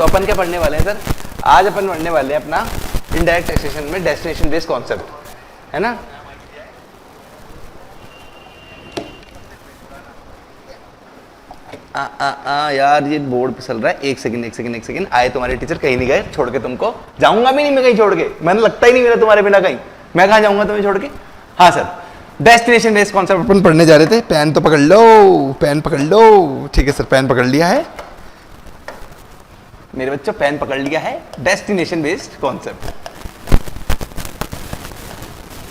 तो अपन क्या पढ़ने वाले हैं सर, आज अपन पढ़ने वाले हैं अपना इनडायरेक्ट टैक्सेशन में डेस्टिनेशन बेस्ड कॉन्सेप्ट, है ना। यार ये बोर्ड पे चल रहा है, एक सेकंड आए तुम्हारे टीचर, कहीं नहीं गए, छोड़ के तुमको जाऊंगा भी नहीं मैं कहीं छोड़ के, मैंने लगता ही नहीं मेरा तुम्हारे बिना कहीं, मैं कहाँ जाऊंगा तुम्हें छोड़ के। हाँ सर, डेस्टिनेशन बेस्ड कॉन्सेप्ट अपन पढ़ने जा रहे थे। पेन तो पकड़ लो, पेन पकड़ लो। ठीक है सर, पेन पकड़ लिया है मेरे बच्चों, पेन पकड़ लिया है। डेस्टिनेशन बेस्ड कॉन्सेप्ट,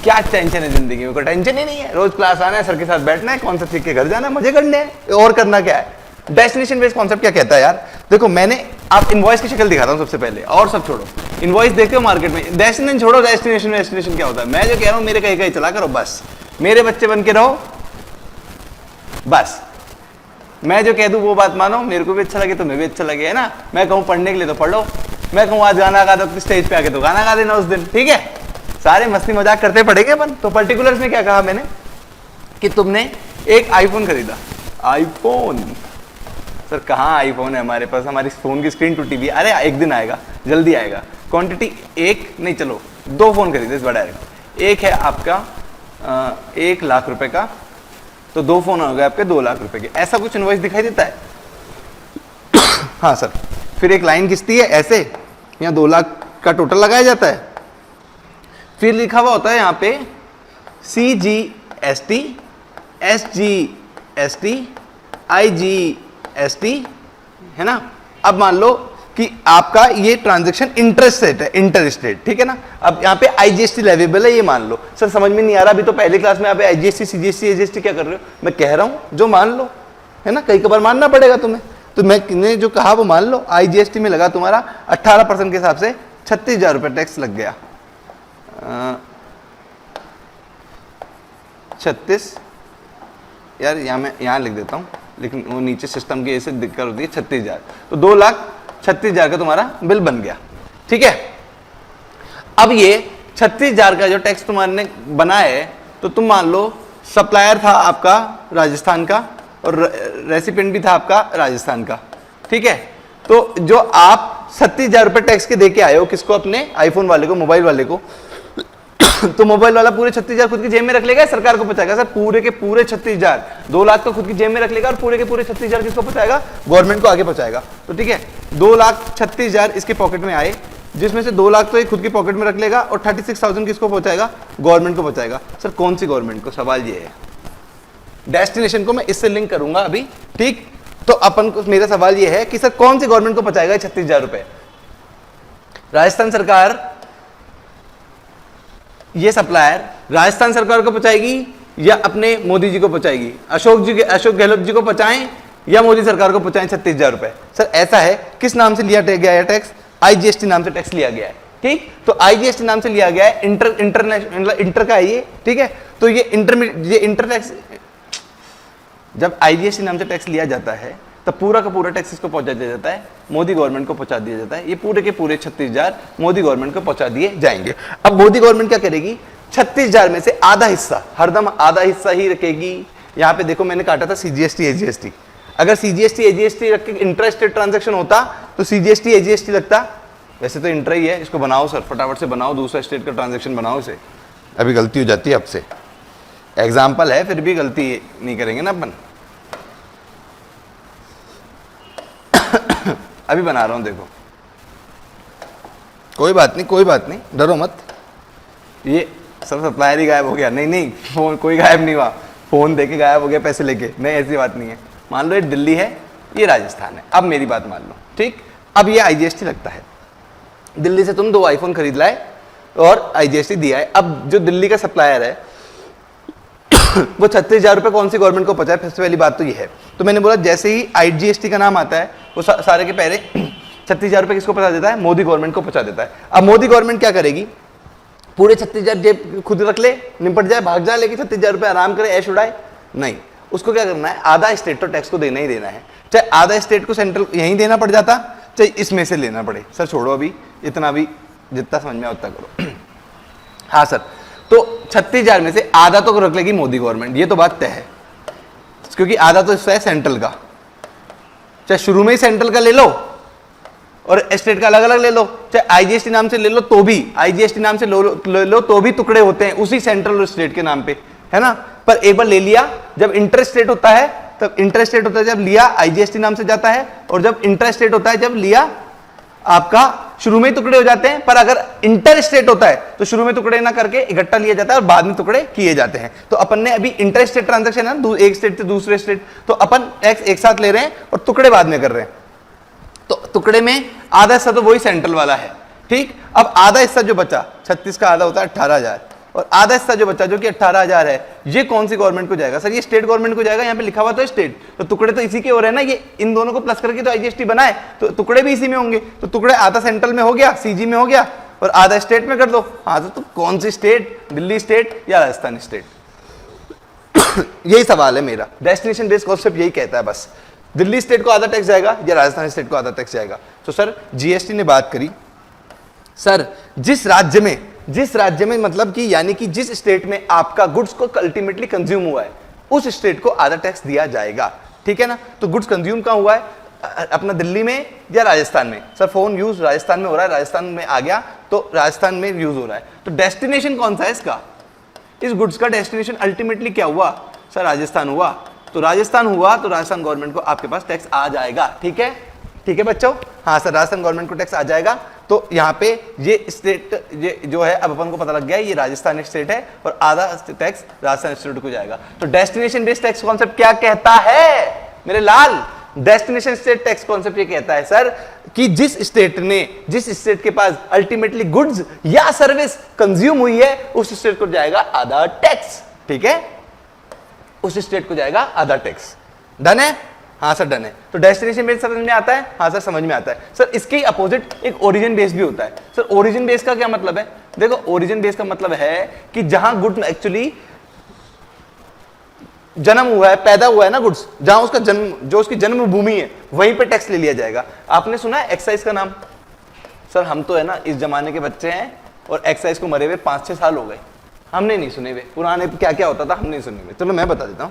क्या टेंशन है जिंदगी में, कोई टेंशन ही नहीं है। रोज क्लास आना है, सर के साथ बैठना है, कॉन्सेप्ट सीख के घर जाना है, मजे करने हैं, और करना क्या है। डेस्टिनेशन बेस्ड कॉन्सेप्ट क्या कहता है यार, देखो मैंने आप इनवॉइस की शक्ल दिखाता हूं सबसे पहले, और सब छोड़ो। इनवॉइस देखते हो मार्केट में, डेस्टिनेशन छोड़ो, डेस्टिनेशन क्या होता है। मैं जो कह रहा हूं मेरे कहीं चला करो, बस मेरे बच्चे बन के रहो, बस मैं जो कह दूं वो बात मानो, मेरे को भी अच्छा लगे तुम्हें भी अच्छा लगे, है ना। मैं कहूं पढ़ने के लिए तो पढ़ लो, मैं कहूं आज गाना गा दो स्टेज पे आके तो गाना गा देना उस दिन, ठीक है। सारे मस्ती मजाक करते पड़ेंगे अपन। तो पर्टिकुलर्स में क्या कहा मैंने कि तुमने एक आईफोन खरीदा। आईफोन सर कहाँ आईफोन है हमारे पास, हमारी फोन की स्क्रीन टूटी हुई है। अरे एक दिन आएगा, जल्दी आएगा। क्वांटिटी एक नहीं, चलो 2 फोन खरीदे इस बड़ा। एक है आपका 1 लाख रुपए का, तो 2 फोन हो गए आपके 2 लाख रुपए के। ऐसा कुछ इनवॉइस दिखाई देता है। हाँ सर, फिर एक लाइन खिंचती है ऐसे, यहाँ 2 लाख का टोटल लगाया जाता है। फिर लिखा हुआ होता है यहाँ पे CGST, SGST, IGST, है ना। अब मान लो कि आपका ये ट्रांजैक्शन इंटरस्टेट है, इंटरस्टेट, ठीक है ना। अब यहाँ पे IGST लेवेबल है, ये मान लो। सर समझ में नहीं आ रहा, अभी तो पहली क्लास में यहाँ पे IGST, CGST, AGST क्या कर रहे हो। मैं कह रहा हूँ जो मान लो, है ना, कई बार मानना पड़ेगा तुम्हें, तो मैंने जो कहा वो मान लो। IGST में लगा तुम्हारा 18% के हिसाब से 36,000 रुपये टैक्स लग गया। 36 यार, यहाँ मैं यहाँ लिख देता हूँ, लेकिन वो नीचे सिस्टम की ऐसे दिक्कत होती है। 36,000, तो 2,36,000 का तुम्हारा बिल बन गया, ठीक है। अब ये 36,000 का जो टैक्स तुम्हारे बना है, तो तुम मान लो सप्लायर था आपका राजस्थान का और रेसिपिएंट भी था आपका राजस्थान का, ठीक है। तो जो आप 37,000 रुपये टैक्स के दे के आए हो, किसको, अपने आईफोन वाले को, मोबाइल वाले को, तो मोबाइल वाला पूरे 36,000 खुद की जेब में रख लेगा, सरकार को पहुंचाएगा। सर पूरे के पूरे 36,000, 2 लाख तो खुद की जेब में रख लेगा, और पूरे के पूरे 36,000 किसको पहुंचाएगा, गवर्नमेंट को आगे पहुंचाएगा। तो ठीक है, 2,36,000 इसके पॉकेट में आए, जिसमें से 2 लाख तो ये खुद की पॉकेट में रख लेगा, और 36,000 किसको पहुंचाएगा, गवर्नमेंट को पहुंचाएगा। सर कौन सी गवर्नमेंट को, सवाल ये है। डेस्टिनेशन को मैं इससे लिंक करूंगा अभी, ठीक। तो अपन को, मेरा सवाल ये है कि सर कौन सी गवर्नमेंट को पहुंचाएगा 36,000 रुपए। राजस्थान सरकार, ये सप्लायर राजस्थान सरकार को पहुंचाएगी या अपने मोदी जी को पहुंचाएगी, अशोक गहलोत जी को पहुंचाएं या मोदी सरकार को पहुंचाएं 36,000 रुपए। सर ऐसा है, किस नाम से लिया गया है टैक्स, IGST नाम से टैक्स लिया गया है, ठीक। तो IGST नाम से लिया गया है, इंटर का है ये, ठीक है। तो ये इंटर टैक्स, जब IGST नाम से टैक्स लिया जाता है, तब पूरा का पूरा टैक्स इसको पहुंचा दिया जाता है, मोदी गवर्नमेंट को पहुंचा दिया जाता है। ये पूरे के पूरे 36,000 मोदी गवर्नमेंट को पहुंचा दिए जाएंगे। अब मोदी गवर्नमेंट क्या करेगी, 36,000 में से आधा हिस्सा, हरदम आधा हिस्सा ही रखेगी। यहाँ पे देखो मैंने काटा था CGST, AGST। अगर CGST, AGST रख के इंटर स्टेट ट्रांजेक्शन होता तो CGST, AGST लगता। वैसे तो इंटर ही है, इसको बनाओ सर, फटाफट से बनाओ, दूसरा स्टेट का ट्रांजेक्शन बनाओ इसे। अभी गलती हो जाती है आपसे, एग्जाम्पल है, फिर भी गलती नहीं करेंगे ना अपन। अभी बना रहा हूं, देखो कोई बात नहीं, डरो मत। ये सब सप्लायर ही गायब हो गया, नहीं फोन कोई गायब नहीं हुआ, फोन देके गायब हो गया पैसे लेके, नहीं ऐसी बात नहीं है। मान लो ये दिल्ली है, ये राजस्थान है। अब मेरी बात मान लो, ठीक। अब ये IGST लगता है, दिल्ली से तुम 2 आईफोन खरीद लाए और IGST दिया है। अब जो दिल्ली का सप्लायर है वो 36,000 रुपये कौन सी गवर्नमेंट को पहुंचाए, सबसे पहली बात तो ये है। तो मैंने बोला जैसे ही IGST का नाम आता है, वो सारे के पहले 36,000 रुपये किसको पहुंचा देता है, मोदी गवर्नमेंट को पहुंचा देता है। अब मोदी गवर्नमेंट क्या करेगी, पूरे 36,000 जेब खुद रख ले, निपट जाए, भाग जाए, लेकिन 36,000 रुपये आराम करे, ऐश उड़ाए, नहीं। उसको क्या करना है, आधा स्टेट तो टैक्स को देना ही देना है। चाहे आधा स्टेट को सेंट्रल यहीं देना पड़ जाता, चाहे इसमें से लेना पड़े। सर छोड़ो अभी इतना, भी जितना समझ में उतना करो। हाँ सर, तो 36,000 में से आधा तो रख लेगी मोदी गवर्नमेंट, ये तो बात तय है, क्योंकि आधा तो हिस्सा है सेंट्रल का। चाहे शुरू में ही सेंट्रल का ले लो और स्टेट का अलग अलग ले लो, चाहे आईजीएसटी नाम से ले लो तो भी, आईजीएसटी नाम से ले लो तो भी टुकड़े होते हैं उसी सेंट्रल और स्टेट के नाम पे, है ना। पर एक बार ले लिया, जब इंटर स्टेट होता है तब इंटर स्टेट होता है जब लिया आईजीएसटी नाम से जाता है, और जब इंटर स्टेट होता है जब लिया आपका शुरू में टुकड़े हो जाते हैं। पर अगर इंटर स्टेट होता है तो शुरू में टुकड़े ना करके इकट्ठा लिया जाता है और बाद में टुकड़े किए जाते हैं। तो अपन ने अभी इंटर स्टेट ट्रांजैक्शन है ना, एक स्टेट से दूसरे स्टेट, तो अपन टैक्स एक साथ ले रहे हैं और टुकड़े बाद में कर रहे हैं। तो टुकड़े में आधा हिस्सा तो वही सेंट्रल वाला है, ठीक। अब आधा हिस्सा जो बचा, 36 का आधा होता है 18,000, और आधा हिस्सा जो बचा जो कि 18,000 है, ये कौन सी गवर्नमेंट को जाएगा? सर ये स्टेट गवर्नमेंट को जाएगा, यहाँ पे लिखा हुआ तो स्टेट, तो टुकड़े तो इसी के हो रहे हैं ना, ये इन दोनों को प्लस करके तो आईजीएसटी बनाए, तो टुकड़े भी इसी में होंगे। तो टुकड़े आधा सेंट्रल में हो गया, सीजी में हो गया, और आधा स्टेट में कर दो। हाँ तो कौन सी स्टेट, दिल्ली स्टेट या राजस्थान स्टेट? यही सवाल है मेरा। डेस्टिनेशन बेस्ड कॉन्सेप्ट यही कहता है बस, दिल्ली स्टेट को आधा टैक्स जाएगा या राजस्थान स्टेट को आधा टैक्स जाएगा। तो सर जीएसटी ने बात करी, सर जिस राज्य में मतलब कि यानी कि जिस स्टेट में आपका गुड्स को अल्टीमेटली कंज्यूम हुआ है उस स्टेट को आधा टैक्स दिया जाएगा, ठीक है ना। तो गुड्स कंज्यूम कहां हुआ है, अपना दिल्ली में या राजस्थान में? सर फोन यूज राजस्थान में हो रहा है, राजस्थान में आ गया तो राजस्थान में यूज हो रहा है। तो डेस्टिनेशन कौन सा है इसका, इस गुड्स का डेस्टिनेशन अल्टीमेटली क्या हुआ? सर राजस्थान हुआ। तो राजस्थान हुआ तो राजस्थान गवर्नमेंट को आपके पास टैक्स आ जाएगा, ठीक है, ठीक है बच्चों। हाँ सर राजस्थान गवर्नमेंट को टैक्स आ जाएगा। तो यहाँ पे ये स्टेट ये जो है अब अपन को पता लग गया ये राजस्थान स्टेट है और आधा टैक्स राजस्थान स्टेट को जाएगा। तो डेस्टिनेशन बेस्ड टैक्स कॉन्सेप्ट क्या कहता है मेरे लाल? डेस्टिनेशन स्टेट टैक्स कॉन्सेप्ट ये कहता है सर कि जिस स्टेट के पास अल्टीमेटली गुड्स या सर्विस कंज्यूम हुई है उस स्टेट को जाएगा आधा टैक्स, ठीक है, उस स्टेट को जाएगा आधा टैक्स। डन है? हाँ सर डन है। तो डेस्टिनेशन बेस्ड समझ में आता है? हाँ सर समझ में आता है। सर इसके अपोजिट एक ओरिजिन बेस्ड भी होता है। सर ओरिजिन बेस्ड का क्या मतलब है? देखो ओरिजिन बेस्ड का मतलब है कि जहां गुड्स एक्चुअली जन्म हुआ है, पैदा हुआ है ना गुड्स, जहां उसका जन्म, जो उसकी जन्मभूमि है वहीं पे टैक्स ले लिया जाएगा। आपने सुना है एक्साइज का नाम? सर हम तो है ना इस जमाने के बच्चे हैं और एक्साइज को मरे हुए 5-6 साल हो गए, हमने नहीं सुने हुए। पुराने क्या क्या होता था हमने नहीं सुने हुए। चलो मैं बता देता हूं।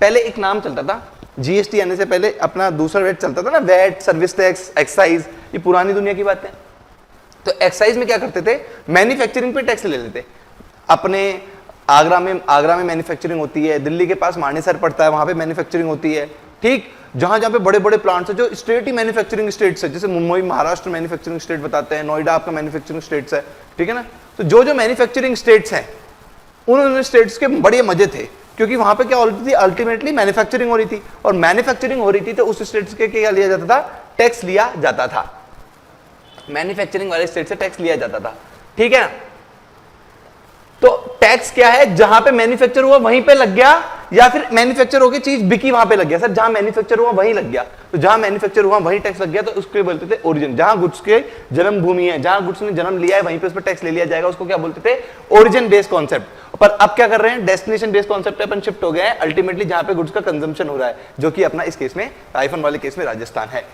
पहले एक नाम चलता था, जीएसटी आने से पहले अपना दूसरा वेट चलता था ना, वेट, सर्विस टैक्स, एक्साइज, ये पुरानी दुनिया की बात है। तो एक्साइज में क्या करते थे, मैन्युफैक्चरिंग पे टैक्स ले लेते। अपने आगरा में मैन्युफैक्चरिंग होती है, दिल्ली के पास मानेसर पड़ता है, वहां पे मैन्युफैक्चरिंग होती है, ठीक। जहां जहां पे बड़े बड़े प्लांट्स है, जो स्टेट ही मैन्युफैक्चरिंग स्टेट्स है, जैसे मुंबई महाराष्ट्र मैन्युफैक्चरिंग स्टेट बताते हैं, नोएडा आपका मैन्युफैक्चरिंग स्टेट्स है, ठीक है ना। तो जो मैन्युफैक्चरिंग स्टेट्स हैं उन स्टेट्स के बड़े मजे थे, क्योंकि वहां पे क्या हो रही थी, अल्टीमेटली मैन्युफैक्चरिंग हो रही थी, और मैन्युफैक्चरिंग हो रही थी तो उस स्टेट्स के क्या लिया जाता था, टैक्स लिया जाता था। मैन्युफैक्चरिंग वाले स्टेट से टैक्स लिया जाता था, ठीक है ना। तो टैक्स क्या है, जहां पे मैन्युफैक्चर हुआ वहीं पे लग गया, या फिर मैन्युफैक्चर होकर चीज बिकी वहां पे लग गया। सर जहां मैन्युफैक्चर हुआ वहीं लग गया, तो जहां मैन्युफैक्चर हुआ वहीं टैक्स लग गया, तो उसके बोलते थे ओरिजिन। जहां गुड्स के जन्मभूमि है, जहां गुड्स ने जन्म लिया है वहीं पे उस पर टैक्स ले लिया जाएगा, उसको क्या बोलते थे, ओरिजिन बेस्ड कॉन्सेप्ट। पर अब क्या कर रहे हैं, डेस्टिनेशन बेस्ड कॉन्सेप्ट पे अपन शिफ्ट हो गए हैं, अल्टीमेटली जहां पे गुड्स का कंजम्पशन हो रहा है, जो कि अपना इस केस में आईफोन वाले केस में राजस्थान है।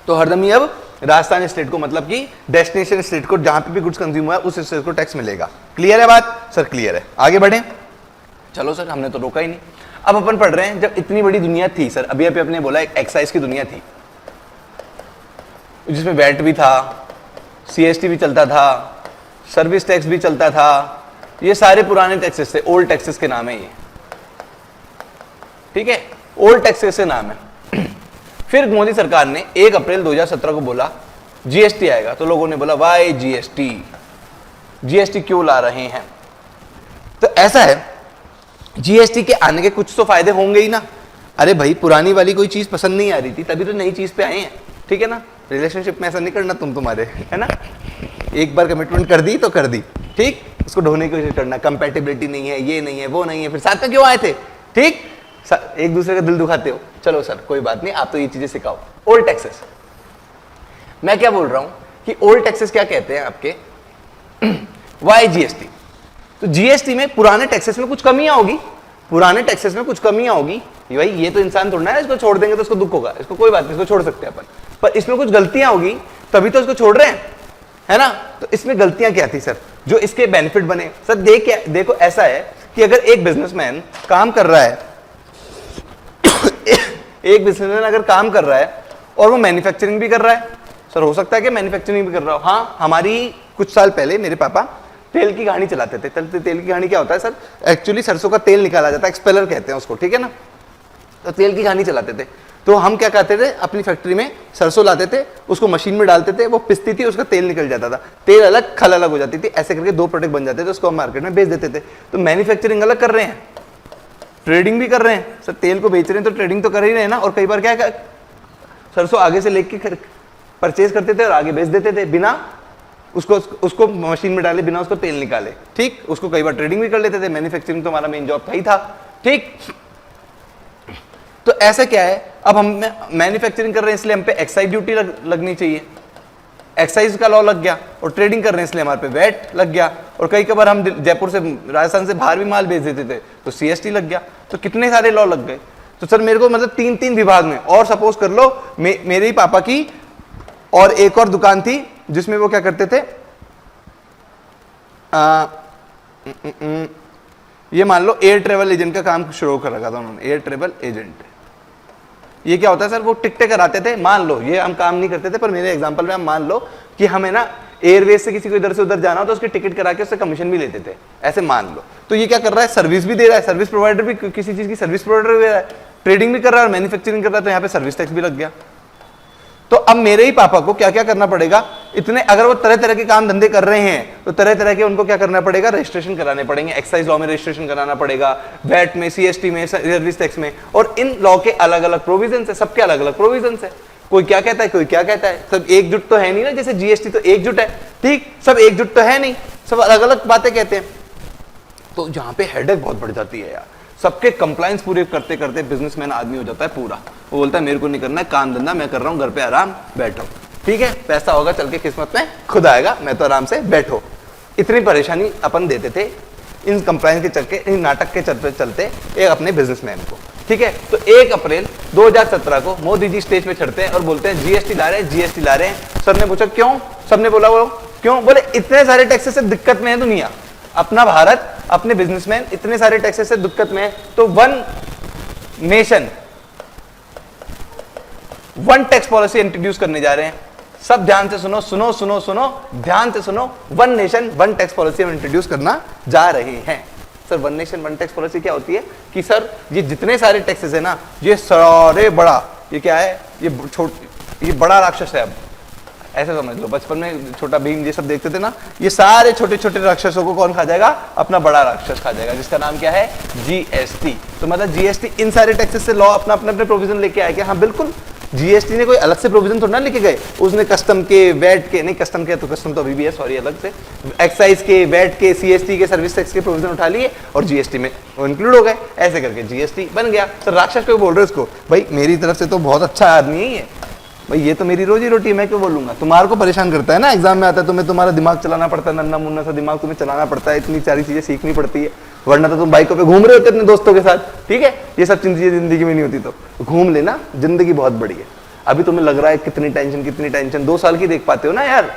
तो हरदम ही अब राजस्थान स्टेट को, मतलब कि डेस्टिनेशन स्टेट को, जहां पे भी गुड्स कंज्यूम हुआ है उस स्टेट को टैक्स मिलेगा। क्लियर है बात? सर क्लियर है, आगे बढ़े। चलो सर हमने तो रोका ही नहीं। अब अपन पढ़ रहे हैं, जब इतनी बड़ी दुनिया थी सर, अभी अभी आपने बोला एक एक्साइज की दुनिया थी जिसमें वैट भी था, सीएसटी भी चलता था, सर्विस टैक्स भी चलता था, ये सारे पुराने टैक्सेस थे, ओल्ड टैक्सेस के नाम है ये, ठीक है, ओल्ड टैक्सेस के नाम है। फिर मोदी सरकार ने 1 अप्रैल 2017 को बोला जीएसटी आएगा, तो लोगों ने बोला वाई जीएसटी क्यों ला रहे हैं। तो ऐसा है, जीएसटी के आने के कुछ तो फायदे होंगे ही ना। अरे भाई पुरानी वाली कोई चीज पसंद नहीं आ रही थी, तभी तो नई चीज पे आए हैं, ठीक है ना। रिलेशनशिप में ऐसा नहीं करना तुम्हारे, है ना, एक बार कमिटमेंट कर दी तो कर दी, ठीक, उसको ढोने की कोशिश करना, कंपैटिबिलिटी नहीं है, ये नहीं है, वो नहीं है, फिर साथ में क्यों आए थे, ठीक, एक दूसरे का दिल दुखाते हो। चलो सर कोई बात नहीं, आप तो ये चीजें सिखाओ। ओल्ड टैक्सेस, मैं क्या बोल रहा हूं कि ओल्ड टैक्सेस क्या कहते हैं आपके, वाई जीएसटी। तो जीएसटी में पुराने टैक्सेस में कुछ कमियां होगी, पुराने टैक्सेस में कुछ कमियां होगी, भाई ये तो इंसान थोड़ा है, इसको छोड़ देंगे तो उसको दुख होगा, इसको कोई बात नहीं, इसको छोड़ सकते हैं अपन, पर इसमें कुछ गलतियां होगी तभी तो इसको छोड़ रहे हैं, है ना। तो इसमें गलतियां क्या थी सर, जो इसके बेनिफिट बने। सर देखो ऐसा है कि अगर एक बिजनेसमैन काम कर रहा है एक बिजनेसमैन अगर काम कर रहा है और वो मैन्युफैक्चरिंग भी कर रहा है, सर हो सकता है कि मैन्युफैक्चरिंग भी कर रहा हो। हाँ, हमारी कुछ साल पहले मेरे पापा तेल की घानी चलाते थे। तेल की घानी क्या होता है सर? एक्चुअली सरसों का तेल निकाला जाता है, एक्सपेलर कहते हैं उसको, ठीक है ना। तो तेल की घानी चलाते थे, तो हम क्या करते थे, अपनी फैक्ट्री में सरसों लाते थे, उसको मशीन में डालते थे, वो पिसती थी, उसका तेल निकल जाता था, तेल अलग खल अलग हो जाती थी, ऐसे करके दो प्रोडक्ट बन जाते थे, उसको हम मार्केट में बेच देते थे। तो मैन्युफैक्चरिंग अलग कर रहे हैं, ट्रेडिंग भी कर रहे हैं। सर तेल को बेच रहे हैं तो ट्रेडिंग तो कर ही रहे हैं ना। और कई बार क्या है, सरसों आगे से लेके परचेज करते थे और आगे बेच देते थे, बिना उसको मशीन में डाले, बिना उसको तेल निकाले, ठीक। उसको कई बार ट्रेडिंग भी कर लेते थे। मैन्युफैक्चरिंग तो हमारा मेन जॉब था ही था, ठीक। तो ऐसा क्या है, अब हम मैन्युफैक्चरिंग कर रहे हैं इसलिए हम पे एक्साइज ड्यूटी लगनी चाहिए, एक्साइज का लॉ लग गया। और ट्रेडिंग कर रहे हैं इसलिए हमारे पे वैट लग गया। और कई कबार हम जयपुर से, राजस्थान से बाहर भी माल भेज देते थे तो सीएसटी लग गया। तो कितने सारे लॉ लग गए। तो सर मेरे को मतलब तीन तीन विभाग में, और सपोज कर लो मेरे ही पापा की और एक और दुकान थी जिसमें वो क्या करते थे, ये मान लो एयर ट्रेवल एजेंट का काम शुरू कर रखा था उन्होंने, एयर ट्रेवल एजेंट। ये क्या होता है सर, वो टिकटें कराते थे। मान लो ये हम काम नहीं करते थे, पर मेरे एग्जांपल में हम मान लो कि हमें ना एयरवेज से किसी को इधर से उधर जाना हो तो उसकी टिकट करा के उससे कमीशन भी लेते थे, ऐसे मान लो। तो ये क्या कर रहा है, सर्विस भी दे रहा है, सर्विस प्रोवाइडर भी, किसी चीज की सर्विस प्रोवाइडर भी दे रहा है, ट्रेडिंग भी कर रहा है और मैन्युफैक्चरिंग कर रहा है, तो यहाँ पे सर्विस टैक्स भी लग गया। तो अब मेरे ही पापा को क्या क्या करना पड़ेगा, इतने अगर वो तरह तरह के काम धंधे कर रहे हैं तो तरह तरह के उनको क्या करना पड़ेगा, रजिस्ट्रेशन कराने पड़ेंगे। एक्साइज लॉ में रजिस्ट्रेशन कराना पड़ेगा, वैट में, सीएसटी में, सर्विस टैक्स में। और इन लॉ के अलग अलग प्रोविजन है, सबके अलग अलग प्रोविजन है। कोई क्या कहता है, कोई क्या कहता है, सब एकजुट तो है नहीं ना। जैसे जीएसटी तो एकजुट है, ठीक, सब एकजुट तो है नहीं, सब अलग अलग बातें कहते हैं। तो जहां पे हेडेक बहुत बढ़ जाती है यार, सबके कंप्लायंस पूरे करते करते बिजनेसमैन आदमी हो जाता है पूरा। वो बोलता है मेरे को नहीं करना है काम धंधा, मैं कर रहा हूँ घर पे आराम बैठो, ठीक है, पैसा होगा चल के किस्मत में खुद आएगा, मैं तो आराम से बैठो। इतनी परेशानी अपन देते थे इन कंप्लायंस के चलते, इन नाटक के चलते एक अपने बिजनेसमैन को, ठीक है। तो 1 अप्रैल 2017 को मोदी जी स्टेज पे चढ़ते हैं और बोलते हैं जीएसटी ला रहे हैं, जीएसटी ला रहे हैं। सर ने पूछा क्यों, सबने बोला वो क्यों, बोले इतने सारे टैक्सेस से दिक्कत में है दुनिया, अपना भारत, अपने बिजनेसमैन इतने सारे टैक्सेस से दिक्कत में है, तो one nation one tax policy introduce करने जा रहे हैं। सब ध्यान से सुनो सुनो सुनो सुनो, ध्यान से सुनो, one nation one tax policy हम इंट्रोड्यूस करना जा रहे हैं। Sir one nation one tax policy क्या होती है कि सर ये जितने सारे टैक्सेस है ना, ये सारे बड़ा, ये क्या है, ये बड़ा राक्षस है। अब ऐसे समझ लो, बचपन में छोटा भीम ये सब देखते थे ना, ये सारे छोटे छोटे राक्षसों को कौन खा जाएगा, अपना बड़ा राक्षस खा जाएगा, जिसका नाम क्या है, जीएसटी। तो मतलब जीएसटी इन सारे टैक्सेस से लॉ अपना अपने अपने प्रोविजन लेके आएगा। हाँ बिल्कुल, जीएसटी ने कोई अलग से प्रोविजन थोड़ा ना लेके गए, उसने कस्टम के, वैट के, नहीं कस्टम के तो कस्टम तो अभी भी है, सॉरी, अलग से एक्साइज के, वैट के, सीएसटी के, सर्विस टैक्स के प्रोविजन उठा लिए और जीएसटी में वो इंक्लूड हो गए। ऐसे करके जीएसटी बन गया। सर राक्षस क्यों बोल रहे हो इसको, भाई मेरी तरफ से तो बहुत अच्छा आदमी है ये, भाई ये तो मेरी रोजी रोटी है, मैं क्यों बोलूंगा। तुम्हारे को परेशान करता है ना, एग्जाम में आता है तुम्हें, तुम्हारा दिमाग चलाना पड़ता है, नन्ना मुन्ना सा दिमाग तुम्हें चलाना पड़ता है, इतनी सारी चीजें सीखनी पड़ती है, वरना तो तुम बाइकों पे घूम रहे होते अपने दोस्तों के साथ, ठीक है। ये सब चीजें जिंदगी में नहीं होती, तो घूम लेना, जिंदगी बहुत बड़ी है। अभी तुम्हें लग रहा है कितनी टेंशन, 2 साल की देख पाते हो ना यार,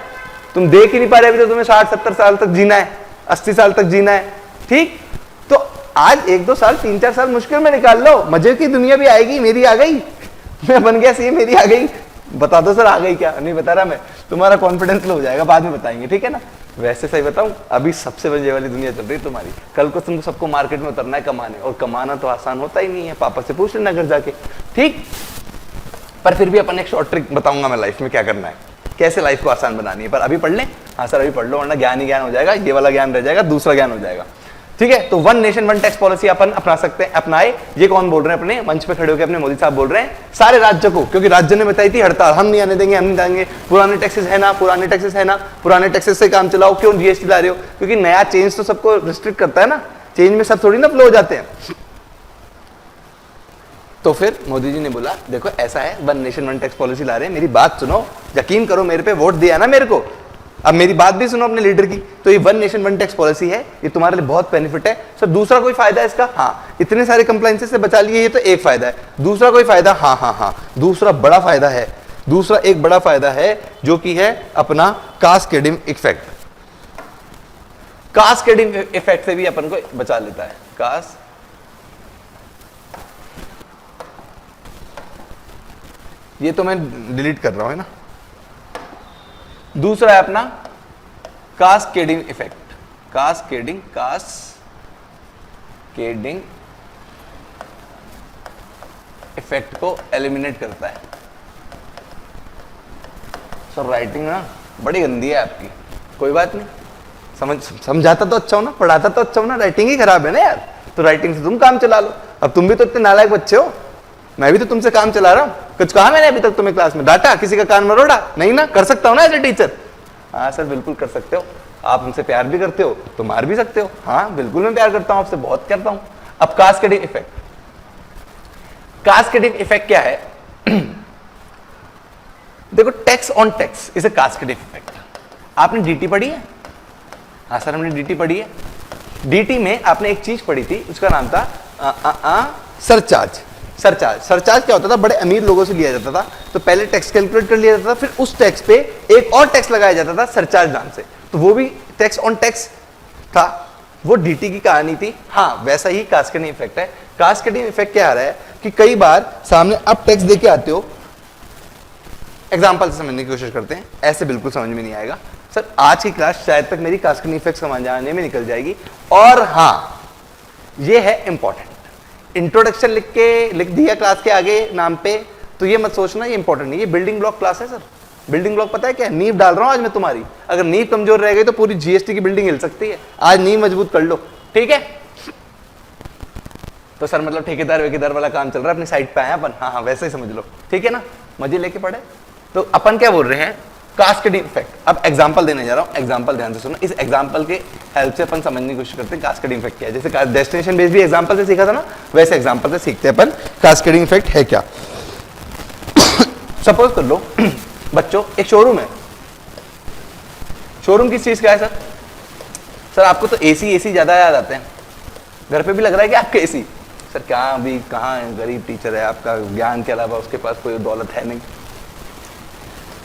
तुम देख ही नहीं पा रहे। अभी तो तुम्हें 60-70 साल तक जीना है, 80 साल तक जीना है, ठीक। तो आज 1-2 साल 3-4 साल मुश्किल में निकाल लो, मजे की दुनिया भी आएगी। मेरी आ गई, मैं बन गया सी, मेरी आ गई, बता दो सर आ गई क्या, नहीं बता रहा मैं, तुम्हारा कॉन्फिडेंस लो हो जाएगा, बाद में बताएंगे, ठीक है ना। वैसे सही बताऊं, अभी सबसे मजे वाली दुनिया चल रही है तुम्हारी। कल को तुमको सबको मार्केट में उतरना है कमाने, और कमाना तो आसान होता ही नहीं है, पापा से पूछ लेना घर जाके, ठीक। पर फिर भी अपन एक शॉर्ट ट्रिक बताऊंगा मैं लाइफ में क्या करना है, कैसे लाइफ को आसान बनानी है। पर अभी पढ़ लें, हाँ सर अभी पढ़ लो, वरना ज्ञान ही ज्ञान हो जाएगा, ये वाला ज्ञान रह जाएगा, दूसरा ज्ञान हो जाएगा, ठीक है। तो one nation one tax policy अपन अपना सकते हैं, अपनाए। ये कौन बोल रहे हैं, अपने मंच पे खड़े होकर अपने मोदी साहब बोल रहे हैं सारे राज्य को, क्योंकि राज्य ने बताई थी हड़ताल, हम नहीं आने देंगे, हम नहीं देंगे, पुराने टैक्सेस है ना, पुराने टैक्सेस है ना, पुराने टैक्सेस से काम चलाओ, क्यों जीएसटी ला रहे हो, क्योंकि नया चेंज तो सबको रिस्ट्रिक्ट करता है ना, चेंज में सब थोड़ी ना फ्लो हो जाते हैं। तो फिर मोदी जी ने बोला देखो ऐसा है, one nation one tax policy ला रहे हैं, मेरी बात सुनो, यकीन करो, मेरे पे वोट दिया ना मेरे को, अब मेरी बात भी सुनो अपने लीडर की। तो ये one nation one tax policy है, ये तुम्हारे लिए बहुत बेनिफिट है। सर दूसरा कोई फायदा है इसका, हाँ इतने सारे कंप्लायंसेस से बचा लिए, ये तो एक फायदा है। दूसरा कोई फायदा, हाँ दूसरा बड़ा फायदा है, दूसरा एक बड़ा फायदा है जो कि है अपना कास्केडिंग इफेक्ट। कास्केडिंग इफेक्ट से भी अपन को बचा लेता है, ये तो मैं डिलीट कर रहा हूं, है ना। दूसरा है अपना कास्केडिंग इफेक्ट। कास्केडिंग इफेक्ट को एलिमिनेट करता है। सर राइटिंग ना बड़ी गंदी है आपकी, कोई बात नहीं, समझाता तो अच्छा हो ना, पढ़ाता तो अच्छा हो ना, राइटिंग ही खराब है ना यार, तो राइटिंग से तुम काम चला लो। अब तुम भी तो इतने नालायक बच्चे हो, मैं भी तो तुमसे काम चला रहा हूं। कुछ कहा मैंने अभी तक तुम्हें क्लास में? डांटा, किसी का कान मरोड़ा? नहीं ना, कर सकता हूं ना एज ए टीचर? हाँ सर बिल्कुल कर सकते हो। आप हमसे प्यार भी करते हो तो मार भी सकते हो। हाँ बिल्कुल मैं प्यार करता हूं आपसे, बहुत करता हूं। अब कास्केडिंग इफेक्ट, कास्केडिंग इफेक्ट क्या है? देखो, tax on tax is a cascading effect. आपने डीटी पढ़ी है? हाँ सर हमने डीटी पढ़ी है। डीटी में आपने एक चीज पढ़ी थी, उसका नाम था सरचार्ज। सरचार्ज क्या होता था? बड़े अमीर लोगों से लिया जाता था, तो पहले टैक्स कैलकुलेट कर लिया जाता था, फिर उस टैक्स पे एक और टैक्स लगाया जाता था सरचार्ज नाम से, तो वो भी टैक्स ऑन टैक्स था। वो डीटी की कहानी थी। हाँ वैसा ही कास्केडिंग इफेक्ट है। कास्केडिंग इफेक्ट क्या आ रहा है कि कई बार सामने आप टैक्स देके आते हो, एग्जाम्पल से समझने की कोशिश करते हैं, ऐसे बिल्कुल समझ में नहीं आएगा सर। आज की क्लास शायद तक मेरी कास्केडिंग इफेक्ट समझाने में निकल जाएगी। और हाँ ये है इंपॉर्टेंट, इंट्रोडक्शन लिख दिया क्लास के आगे नाम पे, तो ये मत सोचना ये इंपॉर्टेंट नहीं, ये बिल्डिंग ब्लॉक क्लास है सर। बिल्डिंग ब्लॉक पता है क्या? नींव डाल रहा हूं आज मैं तुम्हारी। अगर नींव कमजोर रह गई तो पूरी जीएसटी की बिल्डिंग हिल सकती है। आज नींव मजबूत कर लो, ठीक है? तो सर मतलब ठेकेदार वेकेदार वाला काम चल रहा है, अपनी साइड पे आए अपन। हाँ हाँ वैसे ही समझ लो, ठीक है ना, मजे लेके पढ़े। तो अपन क्या बोल रहे हैं? Cascading effect. अब एग्जांपल देने जा रहा हूं, एग्जांपल ध्यान से सुनो। इस एग्जांपल के हेल्प से अपन समझने की कोशिश करते हैं कास्केडिंग इफेक्ट क्या है। जैसे डेस्टिनेशन बेस्ड भी एग्जांपल से सीखा था ना, वैसे एग्जांपल से सीखते हैं अपन कास्केडिंग इफेक्ट है क्या। सपोज कर लो बच्चों, एक शोरूम है। शोरूम किस चीज का है सर? सर आपको तो एसी ज्यादा याद आते हैं, घर पे भी लग रहा है कि आपके एसी। सर क्या अभी कहाँ है, गरीब टीचर है आपका, ज्ञान के अलावा उसके पास कोई दौलत है नहीं,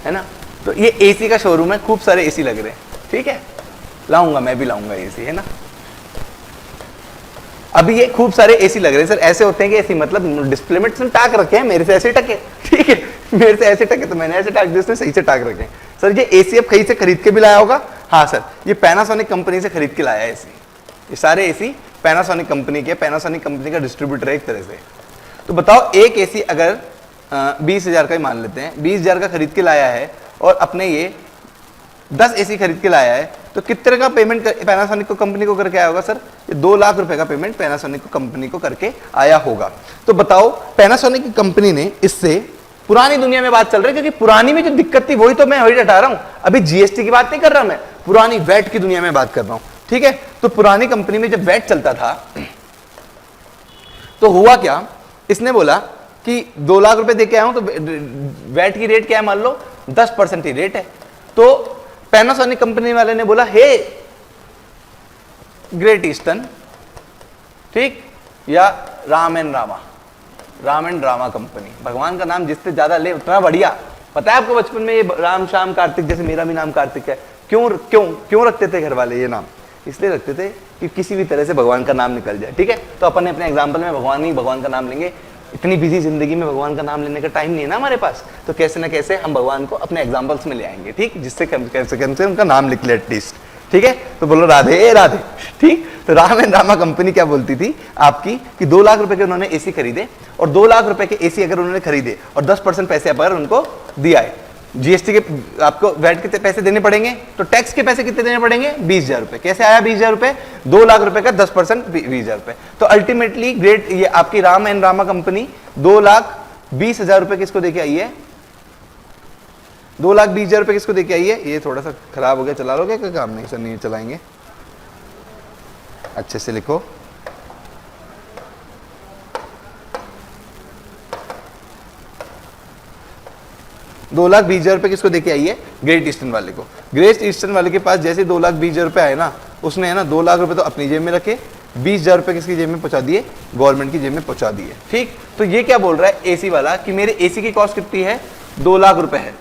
है ना। तो ये एसी का शोरूम है, खूब सारे एसी लग रहे हैं, ठीक है, लाऊंगा, मैं भी लाऊंगा एसी, है ना। अभी ये खूब सारे एसी लग रहे हैं सर, ऐसे होते हैं कि एसी मतलब डिस्प्ले में टाक रखे हैं, मेरे से ऐसे टके, ठीक है, मेरे से ऐसे टके तो मैंने ऐसे टाक दिए, उसने सही से टाक रखे हैं। सर ये एसी अब कहीं से खरीद के भी लाया होगा? हाँ सर, ये पैनासोनिक कंपनी से खरीद के लाया है एसी। ये सारे एसी पैनासोनिक कंपनी के, पैनासोनिक कंपनी का डिस्ट्रीब्यूटर है एक तरह से। तो बताओ एक एसी अगर 20,000 का ही मान लेते हैं, 20,000 का खरीद के लाया है और अपने ये 10 एसी खरीद के लाया है, तो कितने का पेमेंट पैनासोनिक को कंपनी को करके आया होगा सर? ये 2 लाख रुपए का पेमेंट पैनासोनिक को कंपनी को करके आया होगा। तो बताओ पैनासोनिक की कंपनी ने इससे, पुरानी दुनिया में बात चल रही है क्योंकि पुरानी में जो दिक्कत थी वही तो मैं वही हटा रहा हूं, अभी जीएसटी की बात नहीं कर रहा मैं, पुरानी वैट की दुनिया में बात कर रहा हूं, ठीक है। तो पुरानी कंपनी में जब वैट चलता था तो हुआ क्या, इसने बोला कि 2 लाख रुपए देके आया हूं, तो वैट की रेट क्या है मान लो 10% ही रेट है। तो पैनासोनिक कंपनी वाले ने बोला हे ग्रेट ईस्टर्न, ठीक, या राम एंड रामा कंपनी, भगवान का नाम जिससे ज्यादा ले उतना बढ़िया। पता है आपको बचपन में ये राम श्याम कार्तिक, जैसे मेरा भी नाम कार्तिक है, क्यों रखते थे घर वाले ये नाम? इसलिए रखते थे कि किसी भी तरह से भगवान का नाम निकल जाए, ठीक है। तो अपन ने अपने एग्जाम्पल में भगवान का नाम लेंगे, इतनी बिजी जिंदगी में भगवान का नाम लेने का टाइम नहीं है ना हमारे पास, तो कैसे ना कैसे हम भगवान को अपने एग्जाम्पल्स में ले आएंगे, ठीक, जिससे कम से उनका नाम लिख ले एटलीस्ट, ठीक है। तो बोलो राधे राधे, ठीक। तो राम एंड रामा कंपनी क्या बोलती थी आपकी कि 2 लाख रुपए के उन्होंने एसी खरीदे, और 2 लाख रुपए के एसी अगर उन्होंने खरीदे और 10% पैसे पर उनको दिया है, जीएसटी के आपको वैट के पैसे देने पड़ेंगे, तो टैक्स के पैसे कितने देने पड़ेंगे? 20,000 रुपए। कैसे आया 20,000 रुपए? 2 लाख रुपए का 10% 20,000 रुपए। तो अल्टीमेटली ग्रेट ये आपकी राम एंड रामा कंपनी 2,20,000 रुपए किसको देके आई है? 2,20,000 रुपए किसको देके आई है? ये थोड़ा सा खराब हो गया, चला लोगे क्या काम? नहीं सर नहीं चलाएंगे, अच्छे से लिखो। $2,20,000 रुपए किसको देके आई है? ग्रेट ईस्टर्न वाले को। ग्रेट ईस्टर्न वाले के पास जैसे 2,20,000 रुपए आए ना, उसने है ना 2 लाख रुपए तो अपनी जेब में रखे, 20,000 रुपए किसकी जेब में पहुंचा दिए? गवर्नमेंट की जेब में पहुंचा दिए, ठीक। तो ये क्या बोल रहा है एसी वाला कि मेरे एसी की कॉस्ट कितनी है? 2 लाख रुपए है।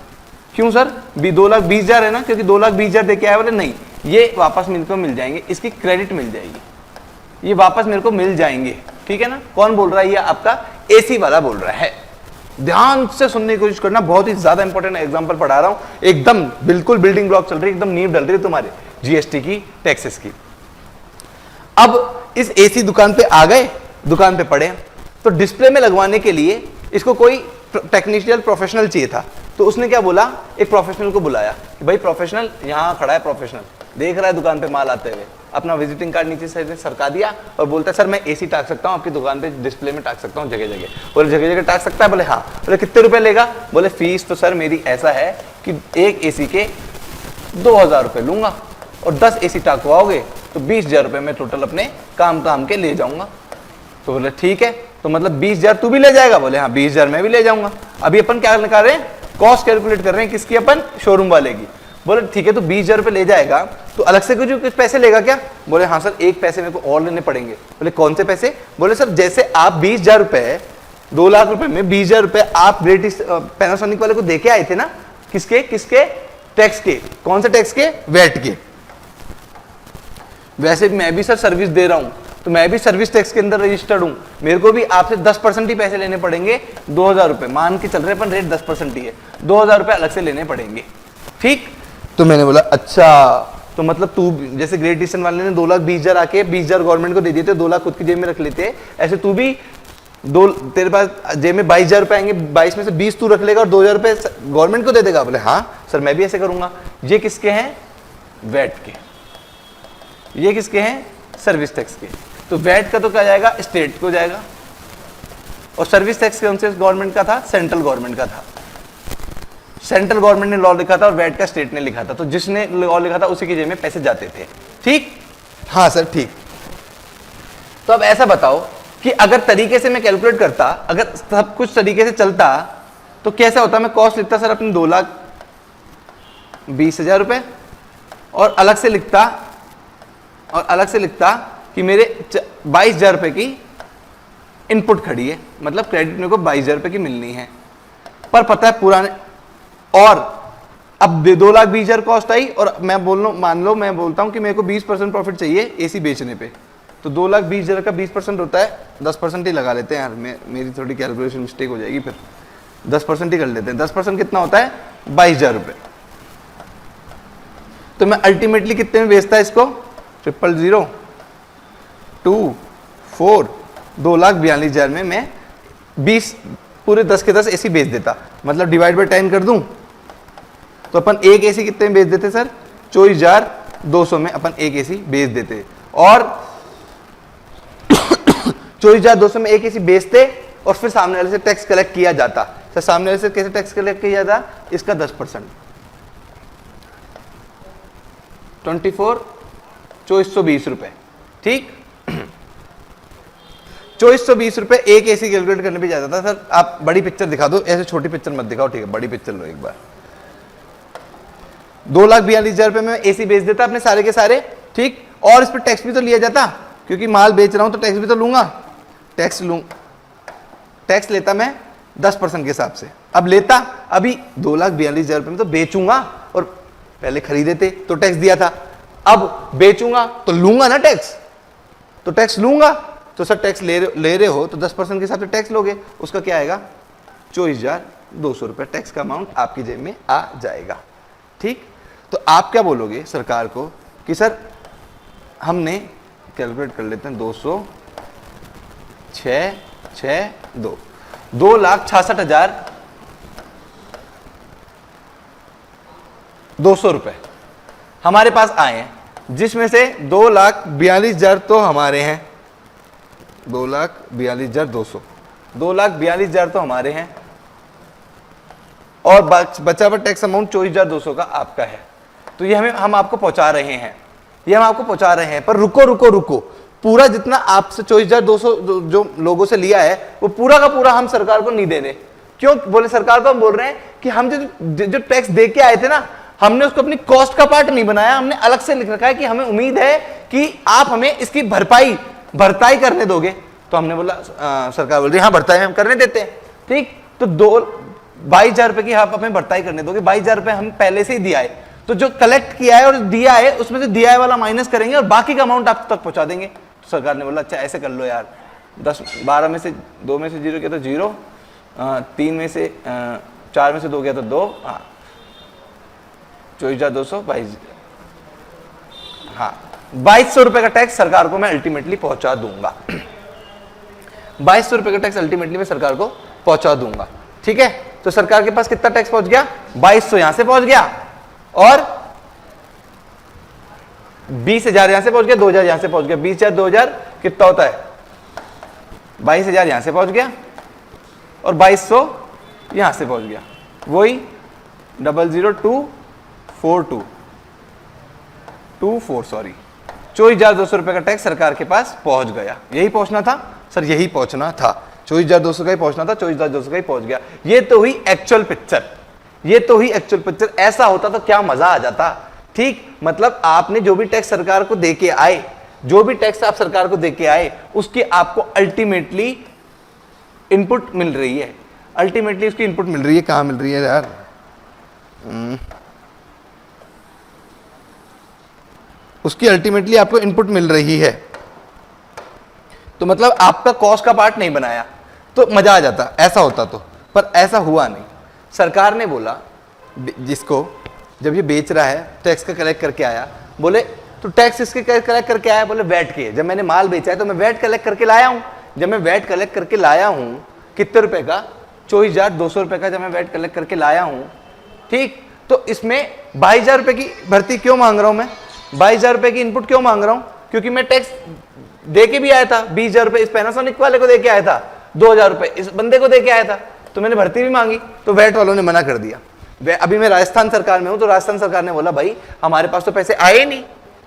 क्यों सर? 2,20,000 है ना, क्योंकि 2,20,000 देके आया। बोले नहीं, ये वापस मेरे को मिल जाएंगे, इसकी क्रेडिट मिल जाएगी, ये वापस मेरे को मिल जाएंगे, ठीक है ना। कौन बोल रहा है? ये आपका एसी वाला बोल रहा है, ध्यान से सुनने की कोशिश करना, बहुत ही ज्यादा इंपॉर्टेंट एग्जांपल पढ़ा रहा हूं, एकदम बिल्कुल बिल्डिंग ब्लॉक चल रही है, एकदम नींव डल रही है तुम्हारे जीएसटी की, टैक्सेस की। अब इस एसी दुकान पे आ गए, दुकान पे पड़े, तो डिस्प्ले में लगवाने के लिए इसको कोई टेक्निशियन प्रोफेशनल चाहिए था। तो उसने क्या बोला, एक प्रोफेशनल को बुलाया कि भाई प्रोफेशनल यहाँ खड़ा है, प्रोफेशनल देख रहा है दुकान पे माल आते हुए, अपना विजिटिंग कार्ड नीचे से सरका दिया और बोलता है सर मैं एसी टाक सकता हूँ आपकी दुकान पे, डिस्प्ले में टाक सकता हूँ जगह जगह। बोले जगह जगह टाक सकता है? बोले हाँ। बोले कितने रुपए लेगा? बोले फीस तो सर मेरी ऐसा है कि एक एसी के 2000 रुपये लूंगा और 10 एसी टाकवाओगे तो 20,000 रुपये में टोटल अपने काम के ले जाऊंगा। तो बोले ठीक है, तो मतलब 20,000 तू भी ले जाएगा? बोले हाँ 20,000 मैं भी ले जाऊंगा। अभी अपन क्या निकाल रहे हैं, कॉस्ट कैलकुलेट कर रहे हैं, किसकी? अपन शोरूम वाले की। बोले ठीक है, तो 20,000 रुपये ले जाएगा तो अलग से कुछ पैसे लेगा क्या? बोले हाँ सर एक पैसे मेरे को और लेने पड़ेंगे। बोले कौन से पैसे? बोले सर जैसे आप 20,000 रुपये, 2 लाख रुपए में 20,000 रुपये आप ग्रेट पैनासोनिक वाले को देके आए थे ना, किसके किसके? टैक्स के। कौन से टैक्स के? वैट के। वैसे मैं भी सर सर्विस दे रहा हूं तो मैं भी सर्विस टैक्स के अंदर रजिस्टर्ड हूं, मेरे को भी आपसे 10% ही पैसे लेने पड़ेंगे, 2,000 रुपये मान के चल रहे अपन, रेट 10% ही है, 2,000 रुपये अलग से लेने पड़ेंगे। ठीक, तो मैंने बोला अच्छा, तो मतलब तू जैसे ग्रेट ईस्टर्न वाले ने 2,20,000 आके 20,000 गवर्नमेंट को दे दिए थे, 2 लाख खुद की जेब में रख लेते, ऐसे तू भी तेरे पास जेब में 22,000 रुपए आएंगे, 22 में से 20 तू रख लेगा और 2,000 रुपए गवर्नमेंट को दे देगा। बोले हाँ सर मैं भी ऐसे करूंगा। ये किसके हैं? वैट के। ये किसके हैं? सर्विस टैक्स के। तो वैट का तो क्या जाएगा? स्टेट को जाएगा, और सर्विस टैक्स कौन से गवर्नमेंट का था? सेंट्रल गवर्नमेंट का था। सेंट्रल गवर्नमेंट ने लॉ लिखा था और वैट का स्टेट ने लिखा था, तो जिसने लॉ लिखा था उसी की जेब में पैसे जाते थे। ठीक, हाँ सर ठीक। तो अब ऐसा बताओ कि अगर तरीके से मैं कैलकुलेट करता, अगर सब कुछ तरीके से चलता तो कैसा होता? मैं कॉस्ट लिखता सर अपने 2,20,000 रुपए और अलग से लिखता कि मेरे 22,000 रुपए की इनपुट खड़ी है, मतलब क्रेडिट मेरे को 22,000 रुपए की मिलनी है। पर पता है पुराने, और अब 2,20,000 कॉस्ट आई और मैं मान लो मैं बोलता हूं कि मेरे को 20% प्रॉफिट चाहिए एसी बेचने पे, तो 2,20,000 का 20% होता है 10% ही लगा लेते हैं यार, मेरी थोड़ी कैलकुलेशन मिस्टेक हो जाएगी, फिर 10% ही कर लेते हैं। 10% कितना होता है? 22,000 रुपये। तो मैं अल्टीमेटली कितने में बेचता है इसको? 000 2 4 2,42,000 में मैं 20 पूरे 10 के 10 एसी बेच देता, मतलब डिवाइड बाय 10 कर दूं तो अपन एक एसी कितने में बेच देते सर? 24,200 में अपन एक एसी बेच देते, और 24,200 में एक एसी बेचते और फिर सामने वाले से टैक्स कलेक्ट किया जाता। सर सामने वाले से कैसे टैक्स कलेक्ट किया जाता? इसका 10%, 24,20 रुपए। ठीक, 2420 रुपए एक एसी कैलकुलेट करने पे जाता था। सर आप बड़ी पिक्चर दिखा दो, ऐसे छोटी पिक्चर मत दिखाओ, ठीक है बड़ी पिक्चर लो एक बार। 2,42,000 रुपए में एसी बेच देता अपने सारे के सारे, ठीक, और इस पर टैक्स भी तो लिया जाता, क्योंकि माल बेच रहा हूं तो टैक्स भी तो लूंगा, टैक्स लेता मैं 10% के हिसाब से। अब लेता अभी 2,42,000 रुपए में तो बेचूंगा, और पहले खरीदे थे तो टैक्स दिया था, अब बेचूंगा तो लूंगा ना टैक्स, तो टैक्स लूंगा। तो सर टैक्स ले रहे हो तो 10% के हिसाब से टैक्स लोगे, उसका क्या आएगा? 24,200 रुपये टैक्स का अमाउंट आपकी जेब में आ जाएगा। ठीक, तो आप क्या बोलोगे सरकार को कि सर हमने कैलकुलेट कर लेते हैं 200 6 6 2 2,66,200 रुपए हमारे पास आए हैं, जिसमें से 2,42,000 तो हमारे हैं, 2,42,200, 2,42,000 तो हमारे हैं, और बचा हुआ टैक्स अमाउंट 24,200 का आपका है। तो ये हम आपको पहुंचा रहे हैं, पर रुको, पूरा जितना आपसे 24,200 जो लोगों से लिया है वो पूरा का पूरा हम सरकार को नहीं दे रहे। क्यों बोले? सरकार को हम बोल रहे हैं कि हम जो टैक्स दे के आए थे ना, हमने उसको अपनी कॉस्ट का पार्ट नहीं बनाया, हमने अलग से लिख रखा है कि हमें उम्मीद है कि आप हमें इसकी भरपाई करने दोगे। तो हमने बोला सरकार बोल रही है हाँ भरपाई हम करने देते हैं। ठीक, तो 22,000 रुपए की आप हमें भरपाई करने दोगे, 22,000 रुपए हम पहले से ही दिया है, तो जो कलेक्ट किया है और दिया है उसमें से दिया है वाला माइनस करेंगे और बाकी का अमाउंट आप तक पहुंचा देंगे। तो सरकार ने बोला अच्छा ऐसे कर लो यार, 12 में से 2 में से 0 किया तो 0, 3 में से 4 में से 2 गया तो 2, हाँ 24,222, हाँ 2200 रुपए का टैक्स सरकार को मैं अल्टीमेटली पहुंचा दूंगा। 2200 रुपए का टैक्स अल्टीमेटली मैं सरकार को पहुंचा दूंगा। ठीक है, तो सरकार के पास कितना टैक्स पहुंच गया? 2200 यहां से पहुंच गया और 20,000 यहां से पहुंच गया, 2,000 यहां से पहुंच गया। 20,000 2,000 कितना होता है? 22,000 यहां से पहुंच गया और 2200 यहां से पहुंच गया, वही 00242 सॉरी 24,200 रुपए का टैक्स सरकार के पास पहुंच गया। यही पहुंचना था सर, यही पहुंचना था, 24,200 का ही पहुंचना था, 24,200 का ही पहुंच गया। ये तो हुई एक्चुअल पिक्चर, ये तो हुई एक्चुअल पिक्चर। ऐसा होता तो क्या मजा आ जाता। ठीक, मतलब आपने जो भी टैक्स सरकार को देके आए, जो भी टैक्स आप सरकार को देके आए, उसकी आपको अल्टीमेटली इनपुट मिल रही है, अल्टीमेटली उसकी इनपुट मिल रही है। कहां मिल रही है यार? उसकी अल्टीमेटली आपको इनपुट मिल रही है, तो मतलब आपका कॉस्ट का पार्ट नहीं बनाया तो मजा आ जाता, ऐसा होता तो। पर ऐसा हुआ नहीं। सरकार ने बोला, जिसको जब ये बेच रहा है टैक्स का कलेक्ट करके आया, बोले तो टैक्स इसके कलेक्ट करके आया, बोले वैट के। जब मैंने माल बेचा है तो मैं वैट कलेक्ट करके लाया हूं। जब मैं वैट कलेक्ट करके लाया हूं, कितने रुपए का? 24,200 रुपए का जब मैं वैट कलेक्ट करके लाया हूं, ठीक, तो इसमें 22,000 रुपए की भर्ती क्यों मांग रहा हूं मैं? 22,000 रुपए की इनपुट क्यों मांग रहा हूं? क्योंकि मैं टैक्स दे के भी आया था। 20,000 रुपए इस पैनासोनिक वाले को दे के आया था, 2,000 रुपए इस बंदे को दे के आया था, तो मैंने भर्ती भी मांगी, तो वैट वालों ने मना कर दिया। अभी मैं राजस्थान सरकार में हूं, तो राजस्थान सरकार ने बोला भाई हमारे पास तो पैसे आए नहीं,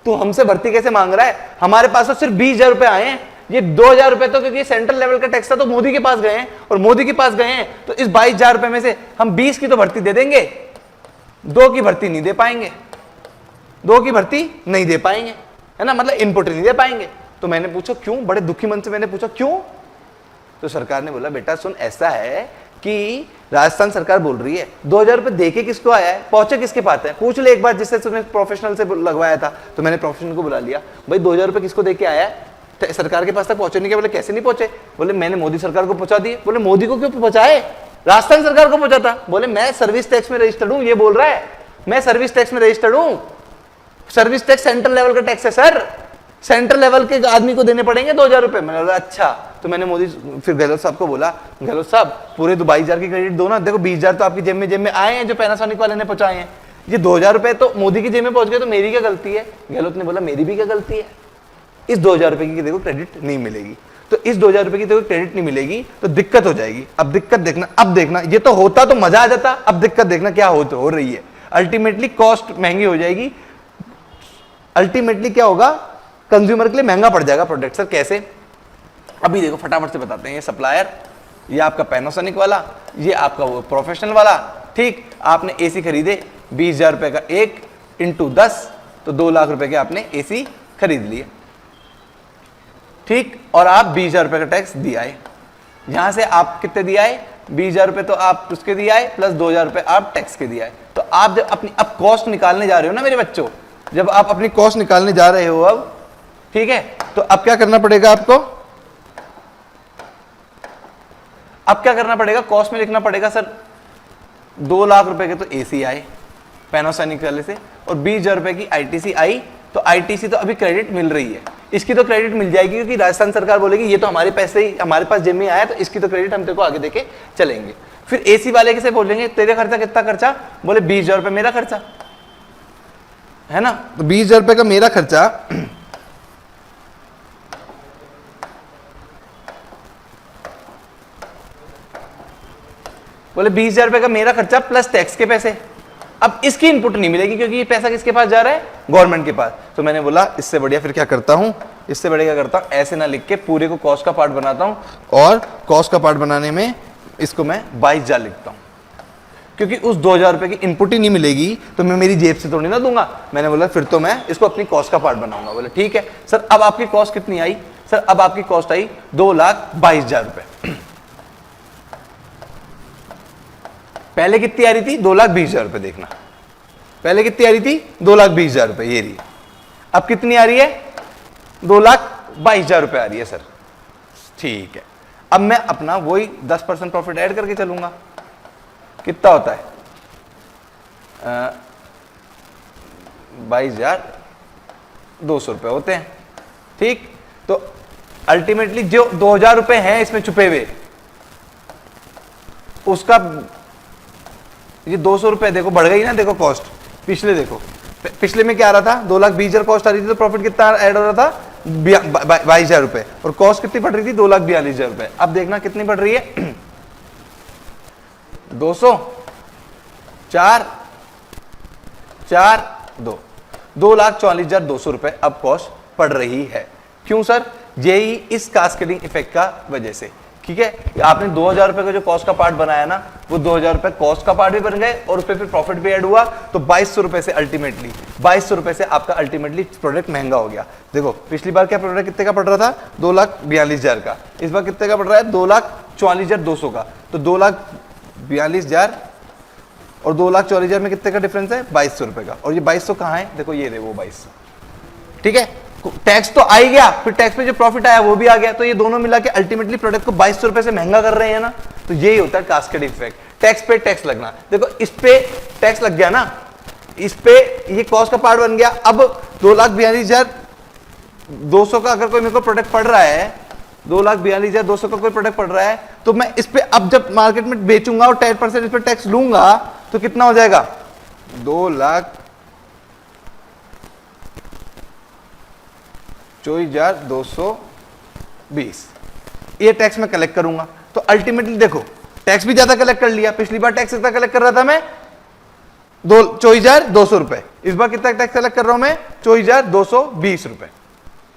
तू हमसे भर्ती कैसे मांग रहा है? हमारे पास तो सिर्फ 20,000 रुपए आए हैं, ये 2,000 रुपए तो क्योंकि सेंट्रल लेवल का टैक्स था तो मोदी के पास गए हैं, और मोदी के पास गए हैं तो इस 22,000 रुपए में से हम 20 की तो भर्ती दे देंगे, 2 की भर्ती नहीं दे पाएंगे, 2 की भर्ती नहीं दे पाएंगे, है ना, मतलब इनपुट नहीं दे पाएंगे। तो मैंने पूछा क्यों? बड़े दुखी मन से मैंने पूछा क्यों? तो सरकार ने बोला बेटा सुन, ऐसा है कि राजस्थान सरकार बोल रही है 2,000 रुपए देके किसको आया है, पहुंचे किसके पास है, पूछ ले एक बार जिससे तुमने प्रोफेशनल से लगवाया था। तो मैंने प्रोफेशनल को बुला लिया, भाई 2,000 रुपए किसको देके आया है? सरकार के पास तक पहुंचे नहीं क्या? बोले कैसे नहीं पहुंचे? बोले मैंने मोदी सरकार को पहुंचा दिए। बोले मोदी को क्यों पहुंचाए? राजस्थान सरकार को पहुंचा था। बोले मैं सर्विस टैक्स में रजिस्टर्ड हूं, ये बोल रहा है मैं सर्विस टैक्स में रजिस्टर्ड हूं। सर्विस टैक्स सेंट्रल लेवल का टैक्स है सर, सेंट्रल लेवल के आदमी को देने पड़ेंगे 2,000 रुपए। मैंने बोला अच्छा। तो मैंने मोदी फिर गहलोत साहब को बोला, गहलोत साहब पूरे 22,000 की क्रेडिट दो ना, देखो 20,000 तो आपकी जेब में आए हैं जो पैनासोनिक वाले ने पहुंचाए हैं, ये 2,000 रुपए तो मोदी की जेब में पहुंच गए, तो मेरी क्या गलती है? गहलोत ने बोला मेरी भी क्या गलती है, इस 2,000 रुपए की देखो क्रेडिट नहीं मिलेगी। तो इस 2,000 रुपए की देखो क्रेडिट नहीं मिलेगी तो दिक्कत हो जाएगी। अब दिक्कत देखना, अब देखना, ये तो होता तो मजा आ जाता, अब दिक्कत देखना क्या हो रही है। अल्टीमेटली कॉस्ट महंगी हो जाएगी, अल्टीमेटली क्या होगा, कंज्यूमर के लिए महंगा पड़ जाएगा प्रोडक्ट। सर कैसे? अभी देखो फटाफट से बताते हैं। ये सप्लायर, ये आपका पैनासोनिक वाला, ये आपका वो प्रोफेशनल वाला, ठीक, आपने एसी खरीदे 20,000 रुपए का, 1 × 10 तो 2 लाख रुपए के आपने एसी खरीद लिए, ठीक, और आप 20,000 रुपए का टैक्स दिया है। यहां से आप कितने दिया है? 20,000 रुपए तो आप उसके दिया है प्लस 2,000 रुपए आप टैक्स के दिया है। तो आप जब अपनी अब कॉस्ट निकालने जा रहे हो ना मेरे बच्चों, जब आप अपनी कॉस्ट निकालने जा रहे हो अब, ठीक है, तो अब क्या करना पड़ेगा आपको? अब क्या करना पड़ेगा? कॉस्ट में लिखना पड़ेगा सर 2 लाख रुपए के तो एसी आए पैनासोनिक वाले से, और 20,000 रुपए की आईटीसी आई। तो आईटीसी तो अभी क्रेडिट मिल रही है, इसकी तो क्रेडिट मिल जाएगी क्योंकि राजस्थान सरकार बोलेगी ये तो हमारे पैसे ही हमारे पास जेब में आया, तो इसकी तो क्रेडिट हम तेरे को आगे देके चलेंगे। फिर एसी वाले के से बोलेंगे तेरे खर्चा कितना खर्चा? बोले 20,000 रुपए मेरा खर्चा है ना, तो 20,000 रुपए का मेरा खर्चा, बोले 20,000 रुपए का मेरा खर्चा प्लस टैक्स के पैसे। अब इसकी इनपुट नहीं मिलेगी क्योंकि ये पैसा किसके पास जा रहा है? गवर्नमेंट के पास। तो मैंने बोला इससे बढ़िया फिर क्या करता हूं, इससे बढ़िया क्या करता हूं, ऐसे ना लिख के पूरे को कॉस्ट का पार्ट बनाता हूं, और कॉस्ट का पार्ट बनाने में इसको मैं 22,000 लिखता हूं, क्योंकि उस 2,000 रुपए की इनपुट ही नहीं मिलेगी तो मैं मेरी जेब से थोड़ी ना दूंगा। मैंने बोला फिर तो मैं इसको अपनी कॉस्ट का पार्ट बनाऊंगा। बोले ठीक है सर। अब आपकी कॉस्ट कितनी आई? सर अब आपकी कॉस्ट आई 2,22,000 रुपए। पहले कितनी आ रही थी? 2,20,000 रुपए। देखना पहले कितनी आ रही थी? 2,20,000 रुपए, ये रही। अब कितनी आ रही है? 2,22,000 रुपए आ रही है सर, ठीक है। अब मैं अपना वही 10% प्रॉफिट ऐड करके चलूंगा, कितना होता है 22,200 रुपए होते हैं। ठीक, तो अल्टीमेटली जो 2,000 रुपए हैं इसमें छुपे हुए, उसका ये 200 रुपए देखो बढ़ गई ना, देखो कॉस्ट। पिछले देखो, पिछले में क्या आ रहा था, 2,20,000 कॉस्ट आ रही थी, तो प्रॉफिट कितना ऐड हो रहा था 22,000 रुपए, और कॉस्ट कितनी बढ़ रही थी 2,42,000 रुपए। अब देखना कितनी बढ़ रही है 200 4 4 2 2,44,200 रुपए अब कॉस्ट पड़ रही है। क्यों सर? यही इस कास्केडिंग इफेक्ट का वजह से। ठीक है, आपने 2,000 रुपए का जो कॉस्ट का पार्ट बनाया ना, वो 2,000 रुपए कॉस्ट का पार्ट भी बन गए और उस पर फिर प्रॉफिट भी ऐड हुआ, तो 2,200 रुपए से अल्टीमेटली 2,200 रुपए से आपका अल्टीमेटली प्रोडक्ट महंगा हो गया। देखो पिछली बार क्या प्रोडक्ट कितने का पड़ रहा था 2,42,000 का, इस बार कितने का पड़ रहा है 2,44,200 का, तो 2,42,000 और 2,44,000 में कितने का डिफरेंस है 2,200 रुपए का। और ये 2,200 कहाँ है, देखो ये रहे वो 2,200। ठीक है, टैक्स तो आ ही गया, फिर टैक्स पे जो प्रॉफिट आया वो भी आ गया, तो ये दोनों मिला के अल्टीमेटली प्रोडक्ट को 2,200 रुपए से महंगा कर रहे हैं ना। तो यही होता है कास्केड इफेक्ट, टैक्स पे टैक्स लगना। देखो इस पे टैक्स लग गया ना, इस पे ये कॉस्ट का पार्ट बन गया। अब 2,42,200 का अगर कोई मेरे को प्रोडक्ट पड़ रहा है, 2,42,200 का कोई प्रोडक्ट पड़ रहा है, तो मैं इस पे अब जब मार्केट में बेचूंगा और 10% इस पे टैक्स लूंगा तो कितना हो जाएगा 2,24,220 ये टैक्स मैं कलेक्ट करूंगा। तो अल्टीमेटली देखो टैक्स भी ज्यादा कलेक्ट कर लिया, पिछली बार टैक्स कितना कलेक्ट कर रहा था मैं 24,200 रुपए, इस बार कितना टैक्स कलेक्ट कर रहा हूं मैं 24,220 रुपए।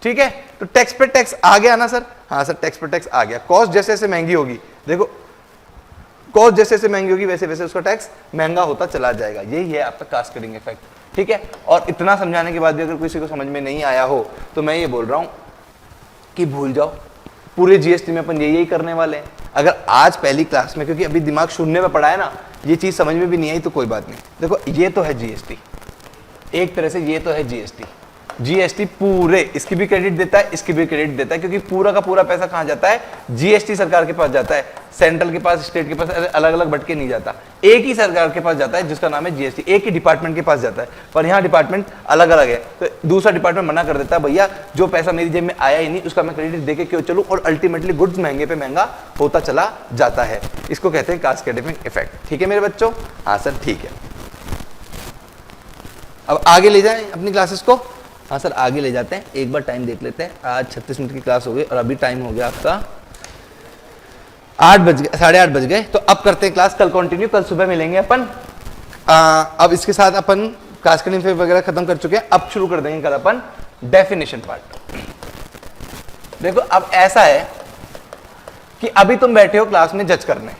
ठीक है, तो टैक्स पे टैक्स आ गया ना सर? हाँ सर, टैक्स पे टैक्स आ गया। कॉस्ट जैसे जैसे महंगी होगी, देखो कॉस्ट जैसे जैसे महंगी होगी वैसे वैसे उसका टैक्स महंगा होता चला जाएगा। यही है आपका कास्केडिंग इफेक्ट। ठीक है, और इतना समझाने के बाद भी अगर किसी को समझ में नहीं आया हो तो मैं ये बोल रहा हूं कि भूल जाओ, पूरे जीएसटी में अपन यही करने वाले हैं। अगर आज पहली क्लास में, क्योंकि अभी दिमाग शून्य में पड़ा है ना, ये चीज समझ में भी नहीं आई तो कोई बात नहीं। देखो ये तो है जीएसटी, एक तरह से ये तो है जीएसटी। जीएसटी पूरे इसकी भी क्रेडिट देता है, इसकी भी क्रेडिट देता है, क्योंकि पूरा का पूरा पैसा कहां जाता है जीएसटी सरकार के पास जाता है, सेंट्रल के पास, स्टेट के पास अलग अलग बट के नहीं जाता, एक ही सरकार के पास जाता है जिसका नाम है जीएसटी, एक ही डिपार्टमेंट के पास जाता है। पर यहाँ डिपार्टमेंट अलग अलग है, तो दूसरा डिपार्टमेंट मना कर देता है भैया जो पैसा मेरी जेब में आया ही नहीं उसका मैं क्रेडिट देके क्यों चलूं, और अल्टीमेटली गुड्स महंगे पे महंगा होता चला जाता है। इसको कहते हैं कास्केडिंग इफेक्ट। ठीक है मेरे बच्चों? हाँ सर ठीक है, अब आगे ले जाएं अपनी क्लासेस को। हाँ सर आगे ले जाते हैं, एक बार टाइम देख लेते हैं। आज 36 मिनट की क्लास हो गई और अभी टाइम हो गया आपका 8 बज गए, 8:30 बज गए। तो अब करते हैं क्लास, कल कंटिन्यू, कल सुबह मिलेंगे अपन। अब इसके साथ अपन कास्केडिंग इफेक्ट वगैरह खत्म कर चुके हैं, अब शुरू कर देंगे कल अपन डेफिनेशन पार्ट। देखो अब ऐसा है कि अभी तुम बैठे हो क्लास में जज करने,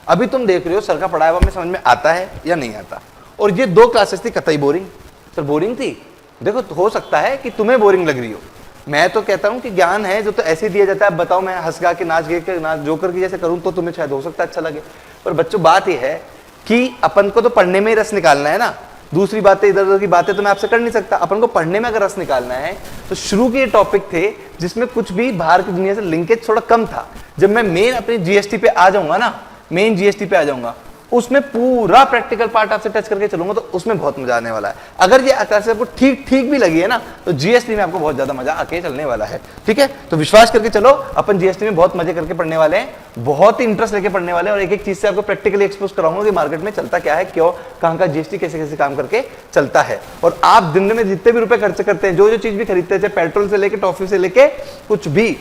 अभी तुम देख रहे हो सर का पढ़ाया हुआ में समझ में आता है या नहीं आता, और ये 2 क्लासेस थी कतई बोरिंग। सर बोरिंग थी, देखो तो हो सकता है कि तुम्हें बोरिंग लग रही हो, मैं तो कहता हूं कि ज्ञान है जो तो ऐसे दिया जाता है, बताओ मैं हंस गा के नाच गे के नाच जोकर की जैसे करूं तो तुम्हें शायद हो सकता है अच्छा लगे। पर बच्चों बात यह है कि अपन को तो पढ़ने में ही रस निकालना है ना, दूसरी बातें इधर उधर की बातें तो मैं आपसे कर नहीं सकता। अपन को पढ़ने में अगर रस निकालना है तो शुरू के टॉपिक थे जिसमें कुछ भी बाहर की दुनिया से लिंकेज थोड़ा कम था। जब मैं मेन अपनी जीएसटी पे आ जाऊंगा ना, मेन जीएसटी पे आ जाऊंगा, उसमें पूरा प्रैक्टिकल पार्ट आपसे टच करके चलूंगा, तो उसमें बहुत मजा आने वाला है। अगर ये क्लास आपको ठीक ठीक भी लगी है ना, तो जीएसटी में आपको बहुत ज्यादा मजा आके चलने वाला है। ठीक है, तो विश्वास करके चलो, अपन जीएसटी में बहुत मजे करके पढ़ने वाले हैं, बहुत ही इंटरेस्ट लेके पढ़ने वाले हैं, और एक एक चीज से आपको प्रैक्टिकली एक्सपोज कराऊंगा कि मार्केट में चलता क्या है, क्यों, कहां का जीएसटी कैसे कैसे काम करके चलता है। और आप दिन में जितने भी रुपए खर्च करते हैं, जो जो चीज भी खरीदते हैं, पेट्रोल से लेके टॉफी से लेके कुछ भी,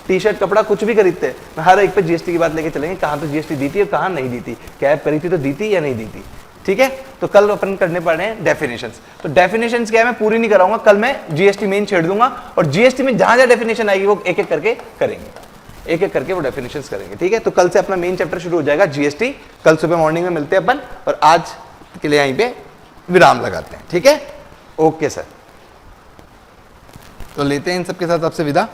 टी शर्ट कपड़ा कुछ भी खरीदते हैं, मैं हर एक पे जीएसटी की बात लेके चलेंगे, कहां तो जीएसटी दी थी और कहां नहीं दी थी, कैब करी थी तो दी थी या नहीं दी थी। ठीक है, तो कल अपन करने पड़ रहे हैं डेफिनेशंस। तो डेफिनेशंस क्या है मैं पूरी नहीं कराऊंगा, कल मैं जीएसटी मेन छेड़ दूंगा, और जीएसटी में जहां जहां डेफिनेशन आएगी वो एक एक करके करेंगे, एक एक करके वो डेफिनेशंस करेंगे। ठीक है, तो कल से अपना मेन चैप्टर शुरू हो जाएगा जीएसटी। कल सुबह मॉर्निंग में मिलते हैं अपन, और आज के लिए यहीं पे विराम लगाते हैं। ठीक है, ओके सर, तो लेते हैं इन सबके साथ आपसे विदा।